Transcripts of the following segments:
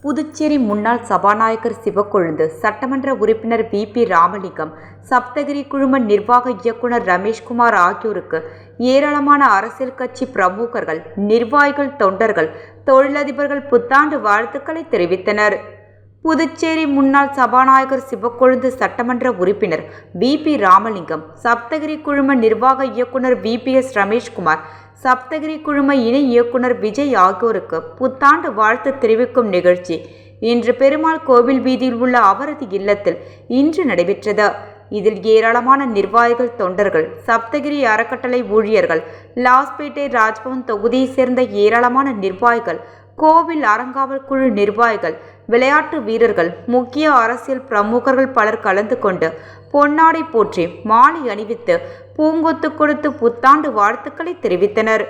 புதுச்சேரி முன்னாள் சபாநாயகர் சிவக்கொழுந்து, சட்டமன்ற உறுப்பினர் வி.பி. ராமலிங்கம், சப்தகிரி குழும நிர்வாக இயக்குனர் ரமேஷ்குமார் ஆகியோருக்கு ஏராளமான அரசியல் கட்சி பிரமுகர்கள், நிர்வாகிகள், தொண்டர்கள், தொழிலதிபர்கள் புத்தாண்டு வாழ்த்துக்களை தெரிவித்தனர். புதுச்சேரி முன்னாள் சபாநாயகர் சிவக்கொழுந்து, சட்டமன்ற உறுப்பினர் வி.பி. ராமலிங்கம், சப்தகிரி குழும நிர்வாக இயக்குனர் வி.பி.எஸ். ரமேஷ்குமார், சப்தகிரி குழும இணை இயக்குனர் விஜய் ஆகியோருக்கு புத்தாண்டு வாழ்த்து தெரிவிக்கும் நிகழ்ச்சி இன்று பெருமாள் கோவில் வீதியில் உள்ள அவரது இல்லத்தில் இன்று நடைபெற்றது. இதில் ஏராளமான நிர்வாகிகள், தொண்டர்கள், சப்தகிரி அறக்கட்டளை ஊழியர்கள், லாஸ்பேட்டை ராஜ்பவன் தொகுதியை சேர்ந்த ஏராளமான நிர்வாகிகள், கோவில் அறங்காவல் குழு நிர்வாகிகள், விளையாட்டு வீரர்கள், முக்கிய அரசியல் பிரமுகர்கள் பலர் கலந்து கொண்டு பொன்னாடை போற்றி மாலை அணிவித்து பூங்கொத்து கொடுத்து புத்தாண்டு வாழ்த்துக்களை தெரிவித்தனர்.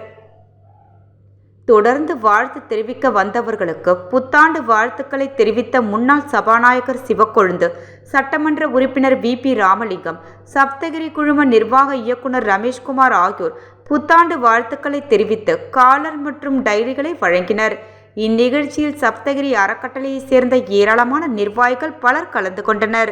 தொடர்ந்து வாழ்த்து தெரிவிக்க வந்தவர்களுக்கு புத்தாண்டு வாழ்த்துக்களை தெரிவித்த முன்னாள் சபாநாயகர் சிவக்கொழுந்து, சட்டமன்ற உறுப்பினர் வி.பி. ராமலிங்கம், சப்தகிரி குழும நிர்வாக இயக்குனர் ரமேஷ்குமார் ஆகியோர் புத்தாண்டு வாழ்த்துக்களை தெரிவித்து காலர் மற்றும் டைரிகளை வழங்கினர். இந்நிகழ்ச்சியில் சப்தகிரி அறக்கட்டளையை சேர்ந்த ஏராளமான நிர்வாகிகள் பலர் கலந்து கொண்டனர்.